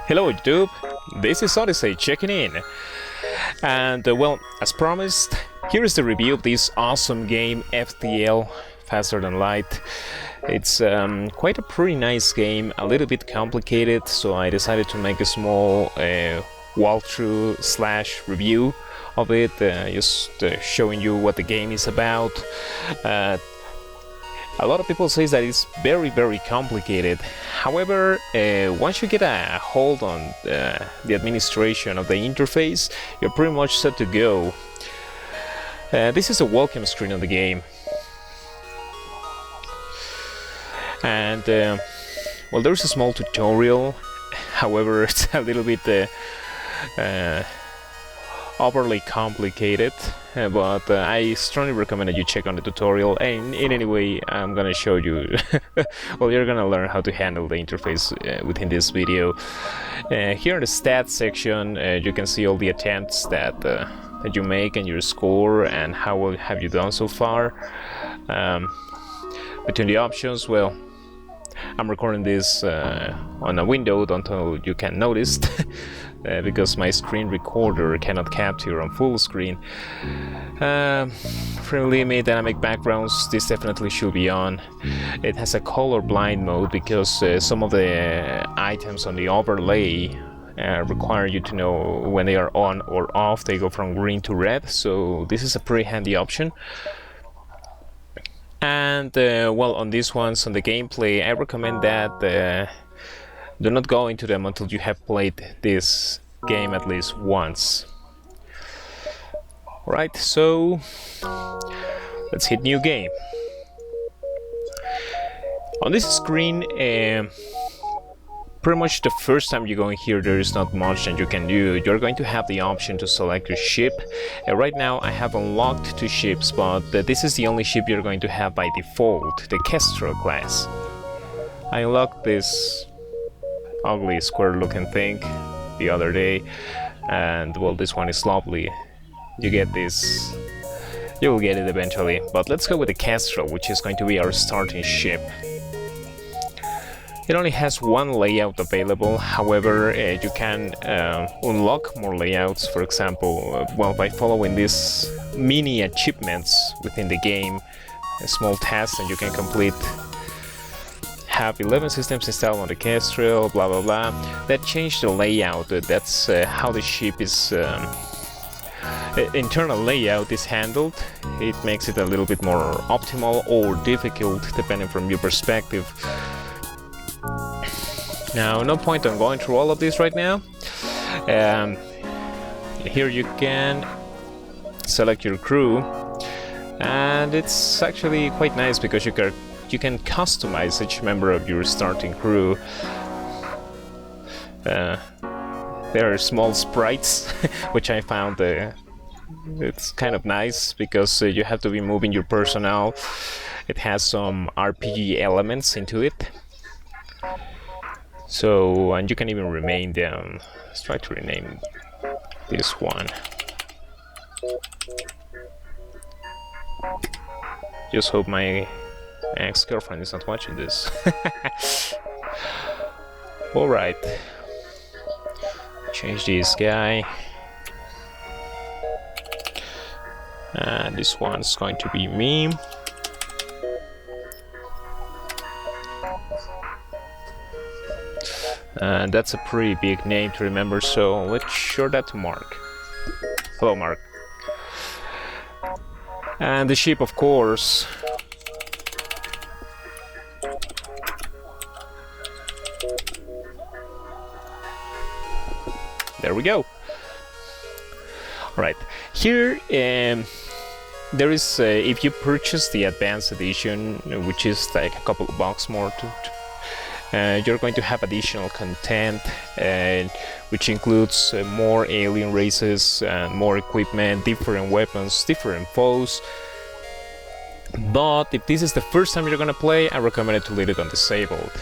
Hello YouTube, this is Odyssey checking in. And well, as promised, here is the review of this awesome game, FTL, Faster Than Light. It's quite a pretty nice game, a little bit complicated, so I decided to make a small walkthrough slash review of it, just showing you what the game is about. A lot of people say that it's very complicated. However, once you get a hold on the administration of the interface, you're pretty much set to go. This is a welcome screen of the game. And well, there's a small tutorial. However, it's a little bit overly complicated, but I strongly recommend that you check on the tutorial, and in any way I'm gonna show you well, you're gonna learn how to handle the interface within this video. Here in the stats section, you can see all the attempts that you make and your score and how well have you done so far. Between the options, well, I'm recording this on a window until you can notice because my screen recorder cannot capture on full screen. Frame limit, dynamic backgrounds, this definitely should be on. It has a color blind mode because some of the items on the overlay require you to know when they are on or off. They go from green to red, so this is a pretty handy option. And well, on these ones, on the gameplay, I recommend that do not go into them until you have played this game at least once. Alright, so let's hit new game. On this screen, pretty much the first time you go in here, there is not much that you can do. You're going to have the option to select your ship. Right now I have unlocked 2 ships, but this is the only ship you're going to have by default, the Kestrel class. I unlocked this ugly square looking thing the other day, and well, this one is lovely. You get this, you will get it eventually, but let's go with the Kestrel, which is going to be our starting ship. It only has one layout available. However, you can unlock more layouts, for example, well, by following these mini achievements within the game, a small task that you can complete. Have 11 systems installed on the Kestrel, blah blah blah. That changed the layout. That's how the ship is internal layout is handled. It makes it a little bit more optimal or difficult depending from your perspective. Now, no point on going through all of this right now. Here you can select your crew, and it's actually quite nice because you can customize each member of your starting crew. There are small sprites, which I found it's kind of nice because you have to be moving your personnel. It has some RPG elements into it. So, and you can even rename them. Let's try to rename this one. Just hope my ex-girlfriend is not watching this. Alright. Change this guy. And this one's going to be me. And that's a pretty big name to remember, so let's show that to Mark. Hello, Mark. And the ship, of course. There we go. Alright, here there is, if you purchase the Advanced Edition, which is like a couple of bucks more you're going to have additional content, which includes more alien races, more equipment, different weapons, different foes. But if this is the first time you're gonna play, I recommend it to leave it on disabled.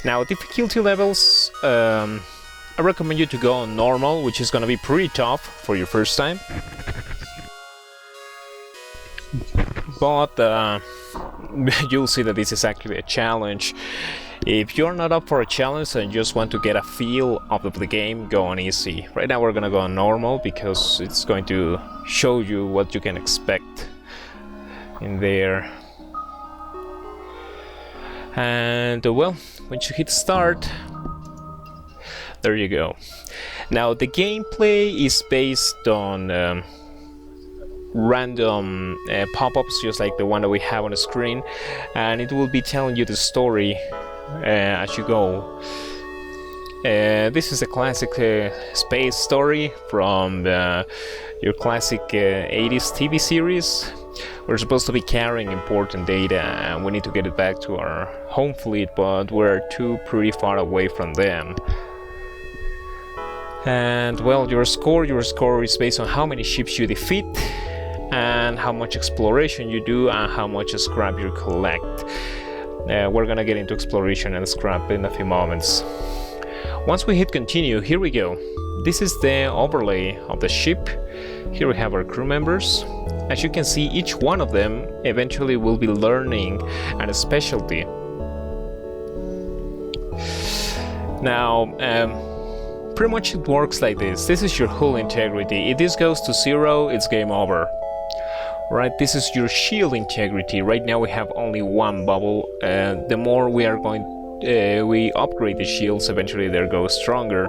Now, difficulty levels, I recommend you to go on normal, which is gonna be pretty tough for your first time. But you'll see that this is actually a challenge. If you're not up for a challenge and just want to get a feel of the game, go on easy. Right now we're gonna go on normal because it's going to show you what you can expect in there. And well, once you hit start, there you go. Now the gameplay is based on random pop-ups, just like the one that we have on the screen, and it will be telling you the story as you go. This is a classic space story from your classic 80s TV series. We're supposed to be carrying important data and we need to get it back to our home fleet, but we're pretty far away from them. And well, your score is based on how many ships you defeat and how much exploration you do and how much scrap you collect. We're gonna get into exploration and scrap in a few moments. Once we hit continue, here we go. This is the overlay of the ship. Here we have our crew members. As you can see, each one of them eventually will be learning a specialty. Now, pretty much it works like this. This is your hull integrity. If this goes to 0, it's game over. Right, this is your shield integrity. Right now we have only one bubble. The more we upgrade the shields, eventually they go stronger.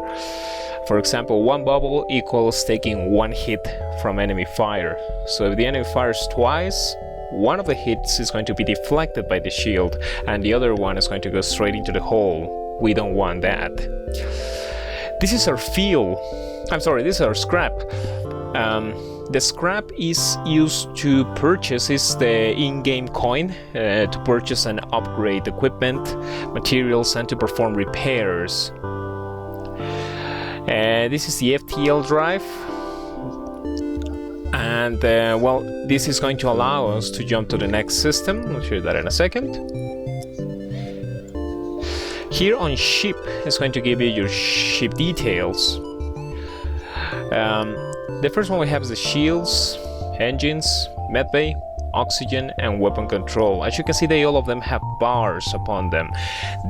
For example, one bubble equals taking one hit from enemy fire. So if the enemy fires twice, one of the hits is going to be deflected by the shield and the other one is going to go straight into the hole. We don't want that. This is our fuel. This is our scrap. The scrap is used to purchase, is the in-game coin to purchase and upgrade equipment, materials, and to perform repairs. This is the FTL drive, and well, this is going to allow us to jump to the next system. I'll show you that in a second. Here on ship, it's going to give you your ship details. The first one we have is the shields, engines, medbay, oxygen, and weapon control. As you can see, all of them have bars upon them.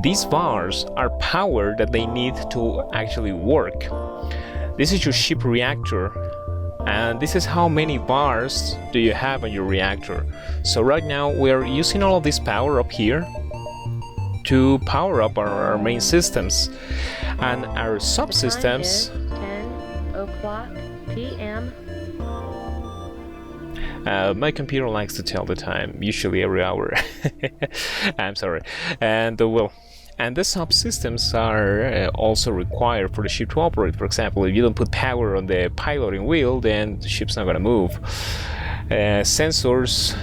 These bars are power that they need to actually work. This is your ship reactor, and this is how many bars do you have on your reactor. So right now we are using all of this power up here to power up our main systems, and our subsystems. 10 o'clock p.m. My computer likes to tell the time, usually every hour. I'm sorry. And well, and the subsystems are also required for the ship to operate. For example, if you don't put power on the piloting wheel, then the ship's not gonna move. Sensors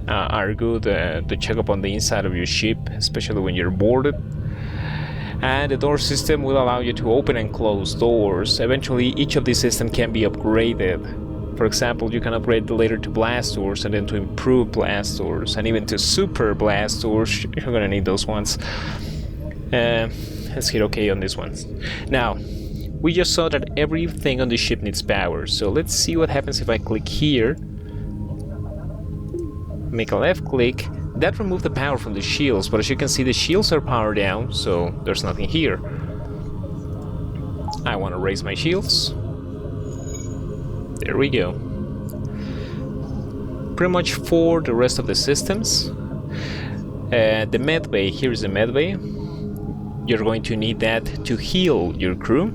are good to check up on the inside of your ship, especially when you're boarded. And the door system will allow you to open and close doors. Eventually, each of these systems can be upgraded. For example, you can upgrade later to blast doors and then to improve blast doors and even to super blast doors. You're gonna need those ones. Let's hit OK on this one. Now, we just saw that everything on the ship needs power. So let's see what happens if I click here. Make a left click. That removed the power from the shields, but as you can see, the shields are powered down, so there's nothing here. I want to raise my shields. There we go. Pretty much for the rest of the systems. The medbay, here's the medbay. You're going to need that to heal your crew.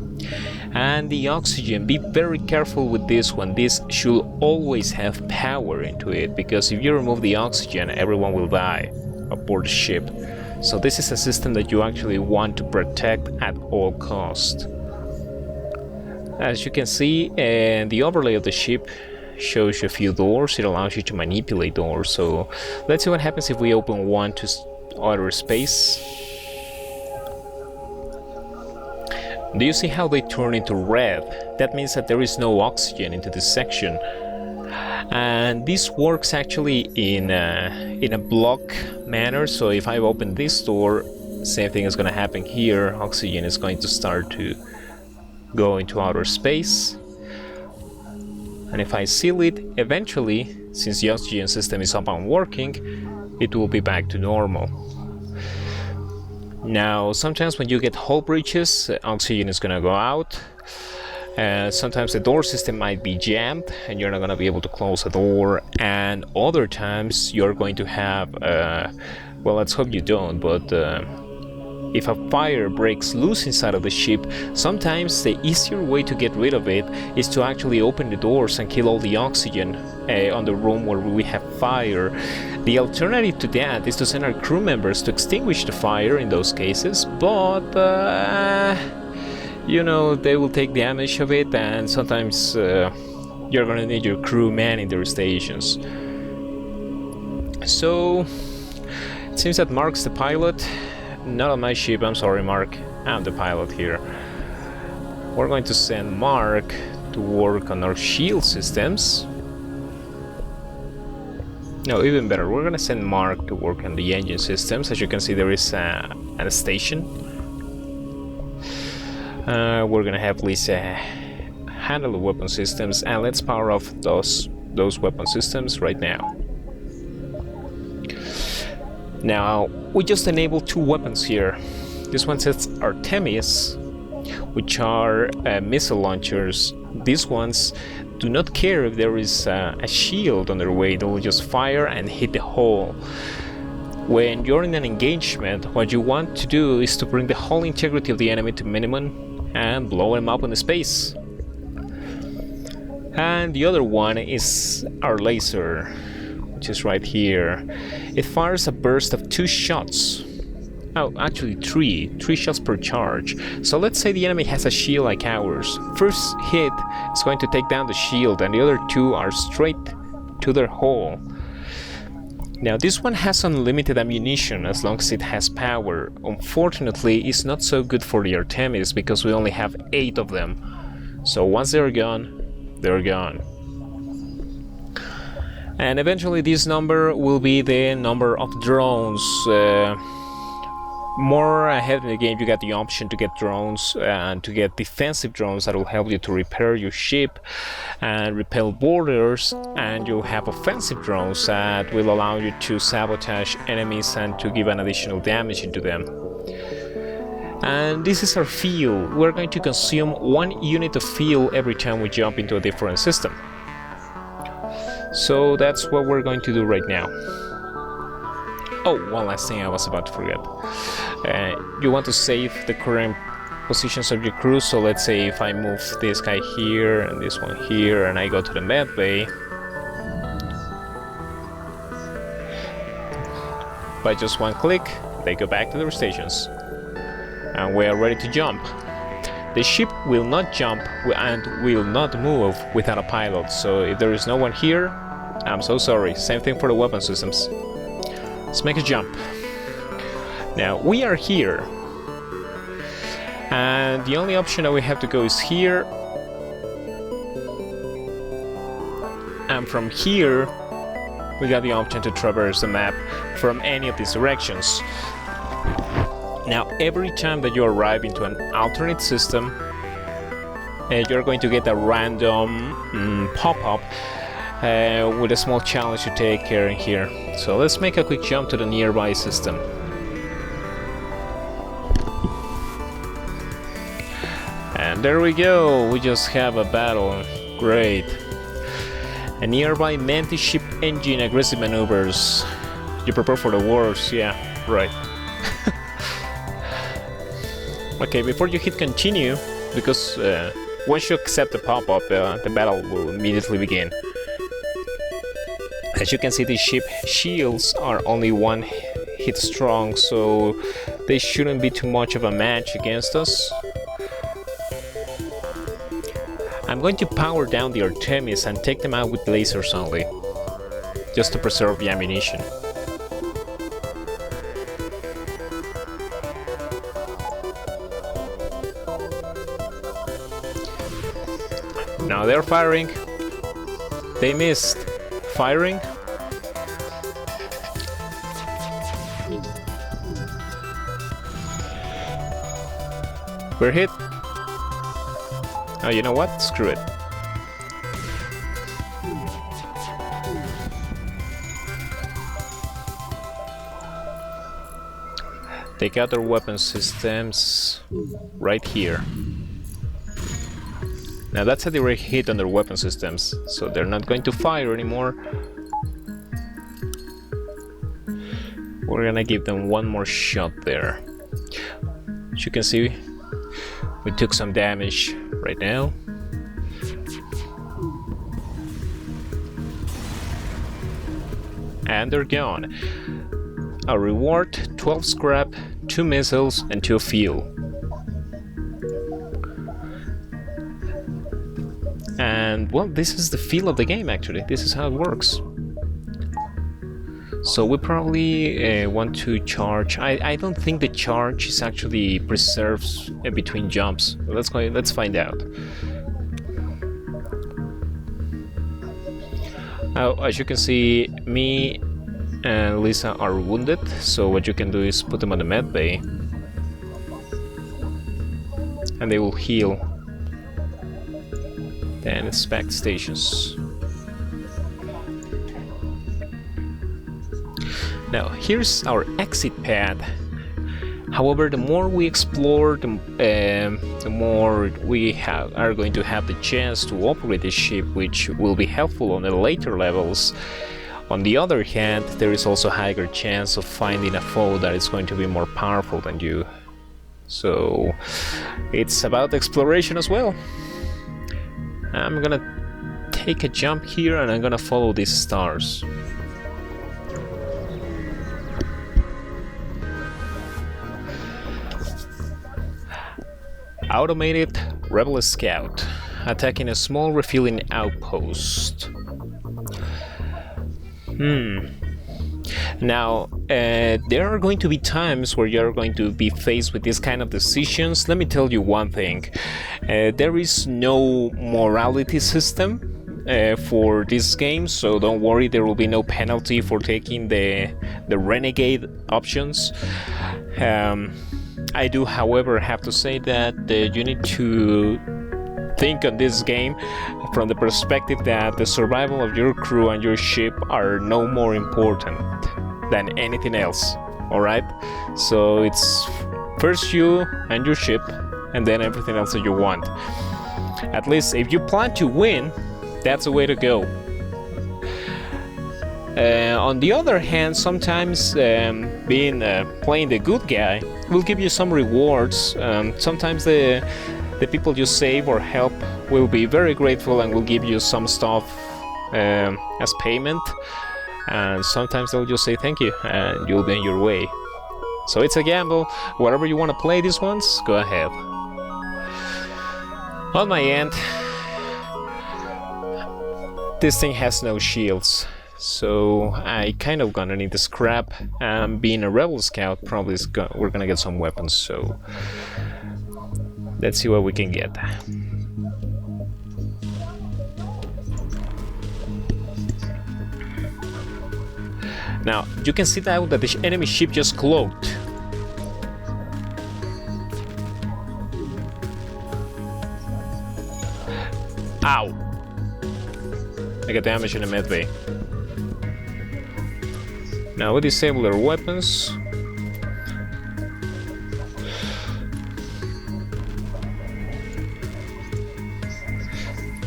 And the oxygen, be very careful with this one. This should always have power into it, because if you remove the oxygen, everyone will die aboard the ship. So this is a system that you actually want to protect at all cost. As you can see, the overlay of the ship shows you a few doors. It allows you to manipulate doors. So let's see what happens if we open one to outer space. Do you see how they turn into red? That means that there is no oxygen into this section. And this works actually in a block manner. So if I open this door, same thing is going to happen here. Oxygen is going to start to go into outer space. And if I seal it, eventually, since the oxygen system is up and working, it will be back to normal. Now, sometimes when you get hull breaches, oxygen is gonna go out. Sometimes the door system might be jammed and you're not going to be able to close the door, and other times you're going to have well, let's hope you don't, but if a fire breaks loose inside of the ship, sometimes the easier way to get rid of it is to actually open the doors and kill all the oxygen on the room where we have fire. The alternative to that is to send our crew members to extinguish the fire in those cases, but you know, they will take damage of it, and sometimes you're gonna need your crew manning their stations. So it seems that Mark's the pilot, not on my ship. I'm sorry, Mark, I'm the pilot here. We're going to send Mark to work on our shield systems. No, even better, we're gonna send Mark to work on the engine systems. As you can see, there is a station. We're gonna have Lisa handle the weapon systems, and let's power off those weapon systems right now. Now, we just enabled 2 weapons here. This one says Artemis, which are missile launchers. These ones do not care if there is a shield on their way, they will just fire and hit the hull. When you're in an engagement, what you want to do is to bring the hull integrity of the enemy to minimum and blow him up in space. And the other one is our laser, which is right here. It fires a burst of 2 shots. Oh, actually 3 shots per charge. So let's say the enemy has a shield like ours. First hit is going to take down the shield, and the other 2 are straight to their hull. Now, this one has unlimited ammunition as long as it has power. Unfortunately, it's not so good for the Artemis because we only have 8 of them. So once they're gone, they're gone. And eventually this number will be the number of drones. More ahead in the game, you got the option to get drones and to get defensive drones that will help you to repair your ship and repel boarders, and you'll have offensive drones that will allow you to sabotage enemies and to give an additional damage into them. And this is our fuel. We're going to consume 1 unit of fuel every time we jump into a different system. So that's what we're going to do right now. Oh, one last thing I was about to forget. You want to save the current positions of your crew, so let's say if I move this guy here and this one here and I go to the med bay, by just 1 click they go back to their stations and we are ready to jump. The ship will not jump and will not move without a pilot, so if there is no one here, I'm so sorry. Same thing for the weapon systems. Let's make a jump. Now we are here, and the only option that we have to go is here, and from here we got the option to traverse the map from any of these directions. Now every time that you arrive into an alternate system, you're going to get a random pop-up with a small challenge to take care in here. So let's make a quick jump to the nearby system. And there we go, we just have a battle. Great. A nearby Mantis ship engine aggressive maneuvers. You prepare for the worst, yeah, right. Okay, before you hit continue, because once you accept the pop-up, the battle will immediately begin. As you can see, these ship shields are only 1 hit strong, so they shouldn't be too much of a match against us. I'm going to power down the Artemis and take them out with lasers only, just to preserve the ammunition. Now they're firing. They missed. Firing. We're hit. Oh, you know what? Screw it. Take out their weapon systems right here. Now that's a direct hit on their weapon systems, so they're not going to fire anymore. We're gonna give them one more shot there. As you can see, we took some damage right now. And they're gone. Our reward, 12 scrap, 2 missiles, and 2 fuel. And, well, this is the feel of the game, actually. This is how it works. So we probably want to charge. I don't think the charge is actually preserves between jumps. Let's find out. As you can see, me and Lisa are wounded, so what you can do is put them on the med bay and they will heal. Then inspect stations. Now here's our exit pad. However, the more we explore, the more we are going to have the chance to operate the ship, which will be helpful on the later levels. On the other hand, there is also a higher chance of finding a foe that is going to be more powerful than you. So it's about exploration as well. I'm gonna take a jump here and I'm gonna follow these stars. Automated Rebel Scout, attacking a small refueling outpost. Now, there are going to be times where you're going to be faced with this kind of decisions. Let me tell you one thing. There is no morality system for this game, so don't worry, there will be no penalty for taking the renegade options. I do, however, have to say that you need to think on this game from the perspective that the survival of your crew and your ship are no more important than anything else. Alright? So it's first you and your ship, and then everything else that you want. At least if you plan to win, that's the way to go. On the other hand, sometimes playing the good guy will give you some rewards. Sometimes the people you save or help will be very grateful and will give you some stuff as payment. And sometimes they'll just say thank you and you'll be on your way. So it's a gamble. Whatever you want to play these ones, go ahead. On my end, this thing has no shields. So I kind of gonna need the scrap, and being a rebel scout, probably we're gonna get some weapons, so let's see what we can get. Now, you can see now that the enemy ship just cloaked. Ow! I got damage in the medbay. Now we disable their weapons.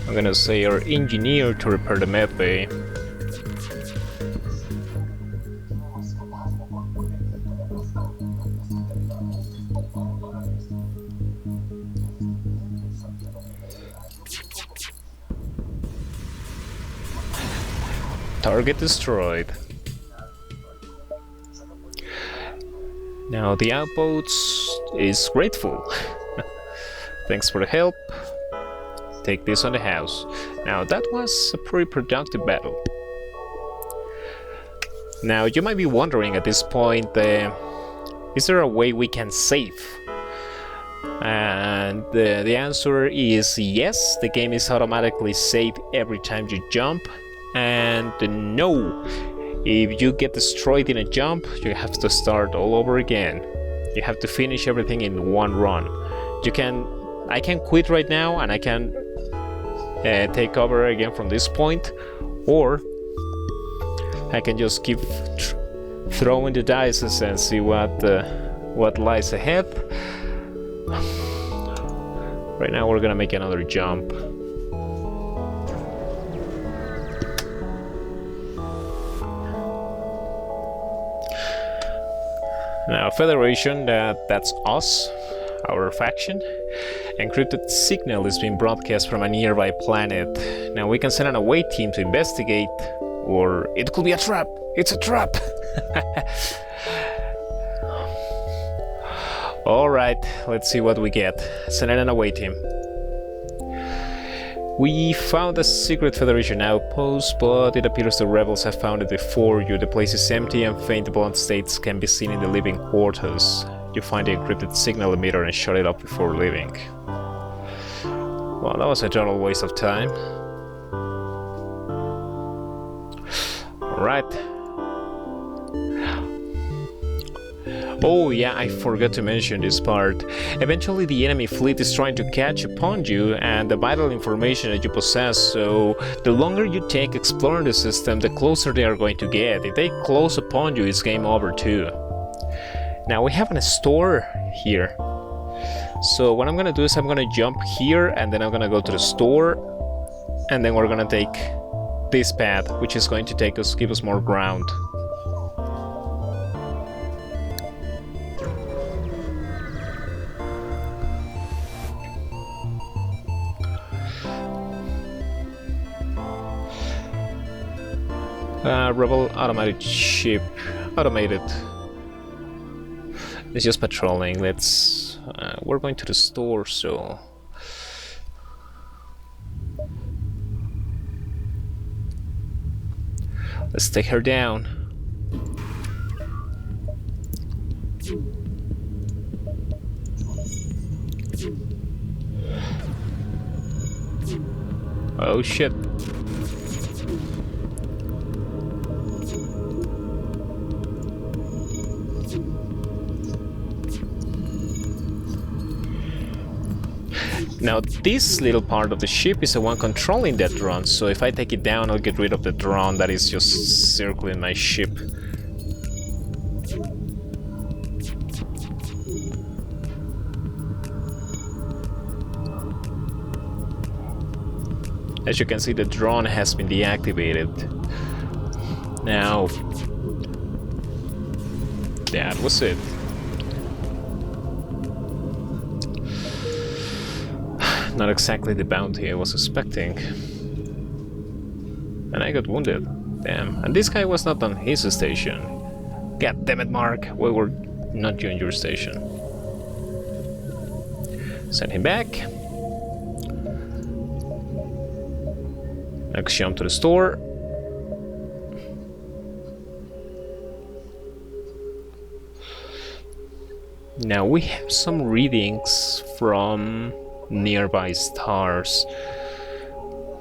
I'm gonna say our engineer to repair the medbay. Target destroyed. Now the outpost is grateful. Thanks for the help. Take this on the house. Now that was a pretty productive battle. Now you might be wondering at this point, is there a way we can save? And the answer is yes, the game is automatically saved every time you jump. And no, if you get destroyed in a jump, you have to start all over again. You have to finish everything in one run. I can quit right now and I can take over again from this point, or I can just keep throwing the dice and see what what lies ahead. Right now we're gonna make another jump. Now, Federation, that's us, our faction. Encrypted signal is being broadcast from a nearby planet. Now we can send an away team to investigate, or it could be a trap. It's a trap. Alright, let's see what we get. Send an away team. We found a secret Federation outpost, but it appears the rebels have found it before you. The place is empty and faint blood stains can be seen in the living quarters. You find the encrypted signal emitter and shut it off before leaving. Well, that was a total waste of time. Alright. Oh yeah, I forgot to mention this part. Eventually the enemy fleet is trying to catch upon you and the vital information that you possess, so the longer you take exploring the system, the closer they are going to get. If they close upon you, it's game over too. Now we have a store here. So what I'm gonna do is I'm gonna jump here and then I'm gonna go to the store and then we're gonna take this path, which is going to give us more ground. Rebel automated ship. Automated. It's just patrolling. Let's... we're going to the store, so... let's take her down. Oh shit. Now this little part of the ship is the one controlling that drone, so if I take it down I'll get rid of the drone that is just circling my ship. As you can see, the drone has been deactivated. Now, that was it. Not exactly the bounty I was expecting. And I got wounded. Damn. And this guy was not on his station. God damn it, Mark. We were not on your station. Send him back. Next jump to the store. Now we have some readings from nearby stars.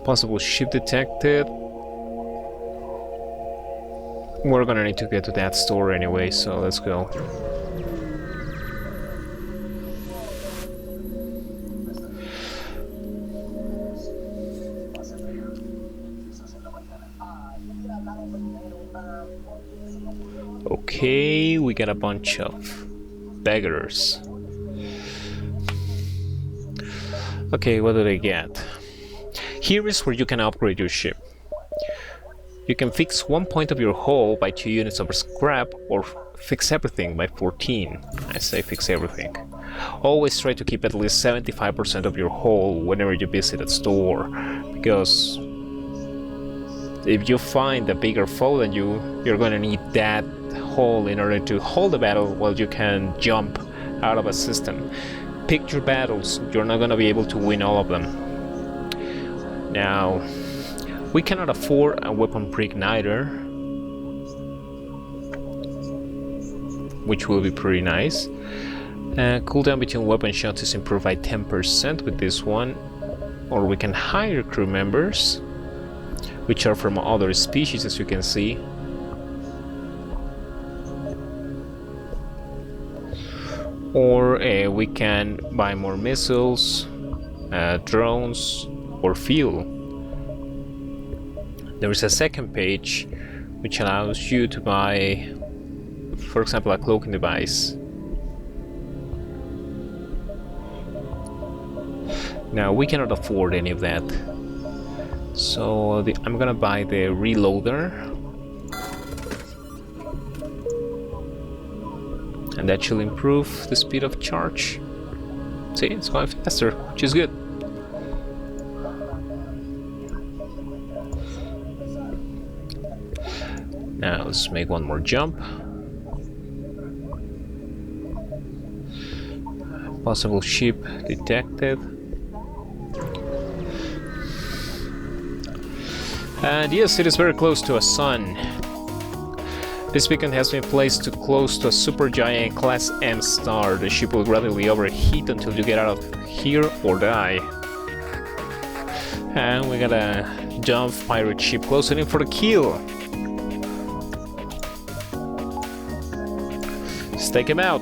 Possible ship detected. We're gonna need to get to that store anyway, so let's go. Okay, we got a bunch of beggars. Okay, what do they get? Here is where you can upgrade your ship. You can fix 1 point of your hull by 2 units of scrap, or fix everything by 14. I say fix everything. Always try to keep at least 75% of your hull whenever you visit a store, because if you find a bigger foe than you, you're gonna need that hull in order to hold the battle while you can jump out of a system. Pick your battles, you're not gonna be able to win all of them. Now, we cannot afford a weapon pre-igniter, which will be pretty nice. Cooldown between weapon shots is improved by 10% with this one. Or we can hire crew members, which are from other species, as you can see. Or we can buy more missiles, drones, or fuel. There is a second page which allows you to buy, for example, a cloaking device. Now we cannot afford any of that. So I'm gonna buy the reloader. And that should improve the speed of charge. See, it's going faster, which is good. Now let's make one more jump. Possible ship detected. And yes, it is very close to a sun. This beacon has been placed too close to a supergiant class M star. The ship will gradually overheat until you get out of here or die. And we got a dumb pirate ship closing in for the kill. Let's take him out.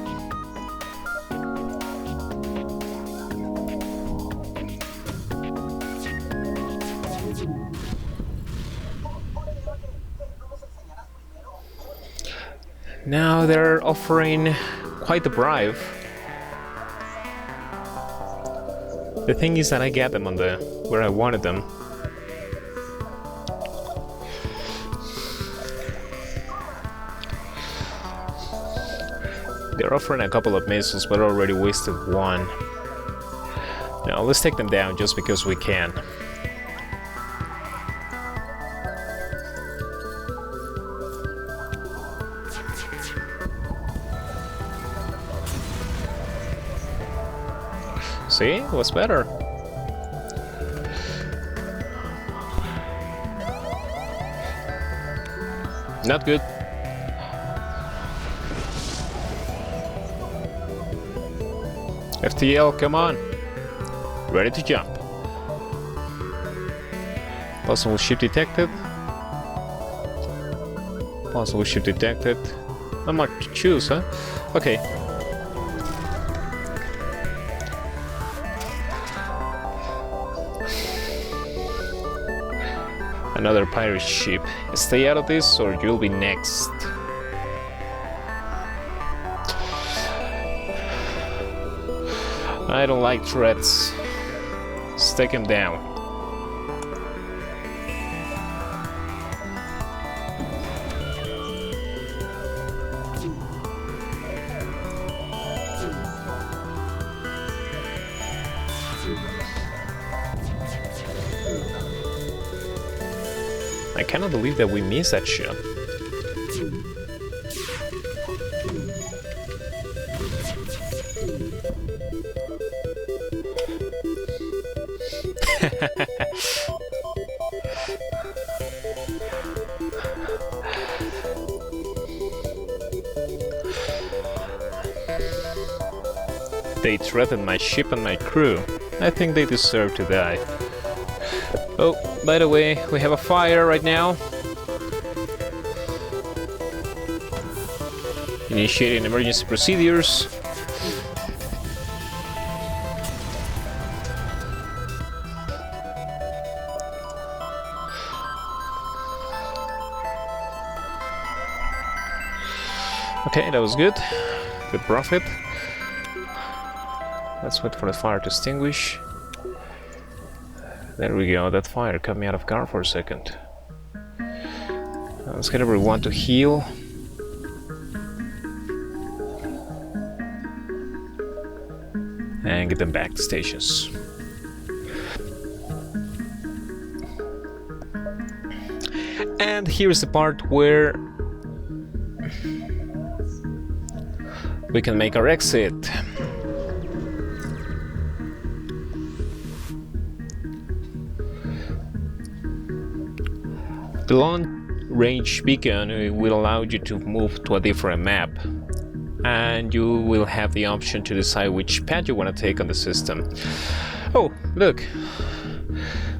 Now they're offering quite a bribe. The thing is that I got them on the where I wanted them. They're offering a couple of missiles, but I already wasted one. Now let's take them down just because we can. See? What's better? Not good. FTL, come on. Ready to jump. Possible ship detected. Possible ship detected. Not much to choose, huh? Okay. Another pirate ship. Stay out of this or you'll be next. I don't like threats. Let's take him down. I cannot believe that we missed that shot. They threatened my ship and my crew. I think they deserve to die. Oh, by the way, we have a fire right now. Initiating emergency procedures. Okay, that was good. Good profit. Let's wait for the fire to extinguish. There we go, that fire cut me out of guard for a second. Let's get everyone to heal. And get them back to stations. And here's the part where we can make our exit. The long-range beacon will allow you to move to a different map, and you will have the option to decide which path you want to take on the system. Oh, look!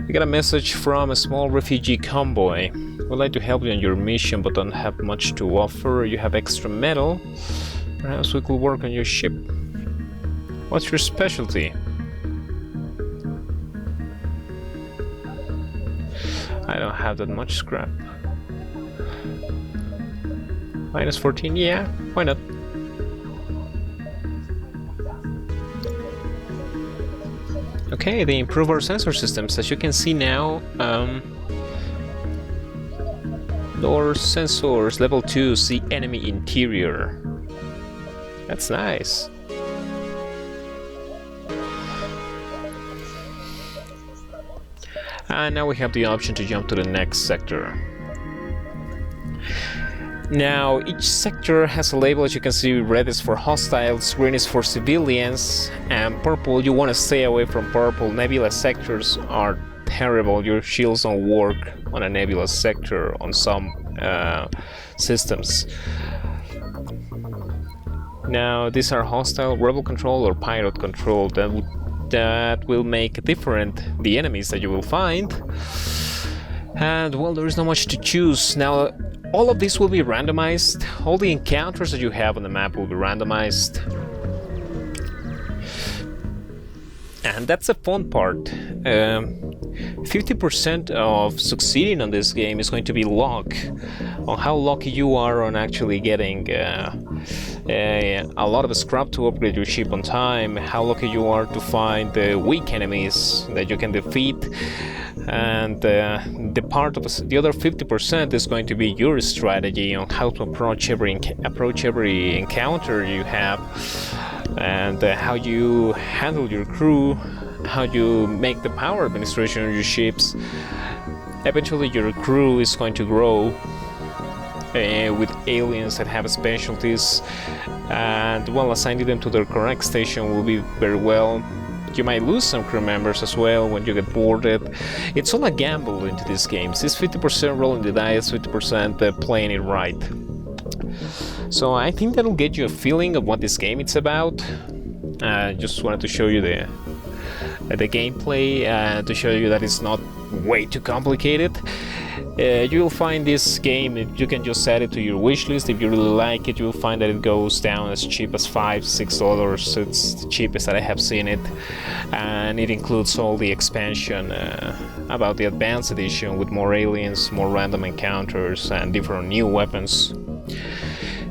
We got a message from a small refugee convoy. We'd like to help you on your mission, but don't have much to offer. You have extra metal. Perhaps we could work on your ship. What's your specialty? I don't have that much scrap. Minus 14, yeah, why not? Okay, they improve our sensor systems. As you can see now, door sensors level 2 see enemy interior. That's nice. And now we have the option to jump to the next sector. Now, each sector has a label. As you can see, red is for hostiles, green is for civilians, and purple, you want to stay away from purple. Nebula sectors are terrible. Your shields don't work on a nebula sector on some systems. Now, these are hostile, rebel control or pirate control. That will make different the enemies that you will find. And well, there is not much to choose. Now, all of this will be randomized. All the encounters that you have on the map will be randomized. And that's the fun part. 50% of succeeding on this game is going to be luck. On how lucky you are on actually getting a lot of scrap to upgrade your ship on time, how lucky you are to find weak enemies that you can defeat. And the other 50% is going to be your strategy on how to approach every encounter you have, and how you handle your crew, how you make the power administration of your ships. Eventually your crew is going to grow with aliens that have specialties, and well, assigning them to their correct station will be very well. You might lose some crew members as well when you get boarded. It's all a gamble into these games. It's 50% rolling the dice, 50% playing it right. So I think that'll get you a feeling of what this game is about. Just wanted to show you the gameplay, to show you that it's not way too complicated. You'll find this game, you can just add it to your wish list. If you really like it, you'll find that it goes down as cheap as $5-6. It's the cheapest that I have seen it, and it includes all the expansion about the advanced edition with more aliens, more random encounters, and different new weapons.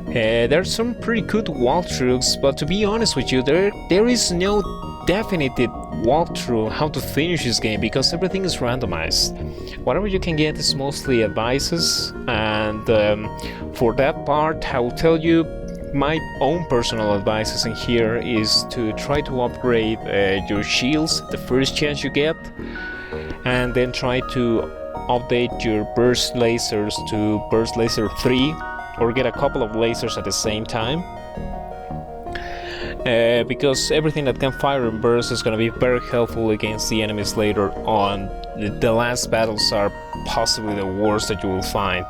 There's some pretty good walkthroughs, but to be honest with you, there is no definitive walkthrough how to finish this game, because everything is randomized. Whatever you can get is mostly advices, and for that part I will tell you my own personal advices in here is to try to upgrade your shields the first chance you get, and then try to update your burst lasers to burst laser 3, or get a couple of lasers at the same time. Because everything that can fire and burst is going to be very helpful against the enemies later on. The last battles are possibly the worst that you will find.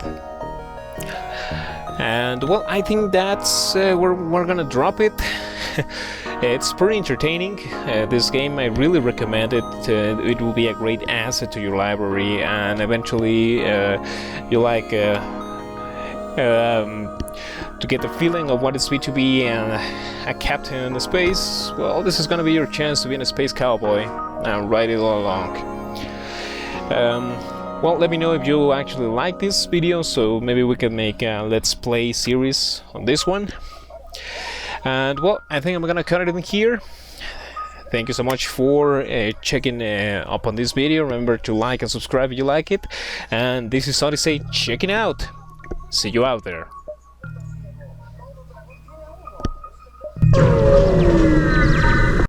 And well, I think that's we're gonna drop it. It's pretty entertaining. This game, I really recommend it. It will be a great asset to your library, and eventually you like to get the feeling of what it's to be a captain in space. Well, this is gonna be your chance to be a space cowboy and ride it all along. Well, let me know if you actually like this video, so maybe we can make a Let's Play series on this one. And well, I think I'm gonna cut it in here. Thank you so much for checking up on this video. Remember to like and subscribe if you like it. And this is Odyssey checking out. See you out there.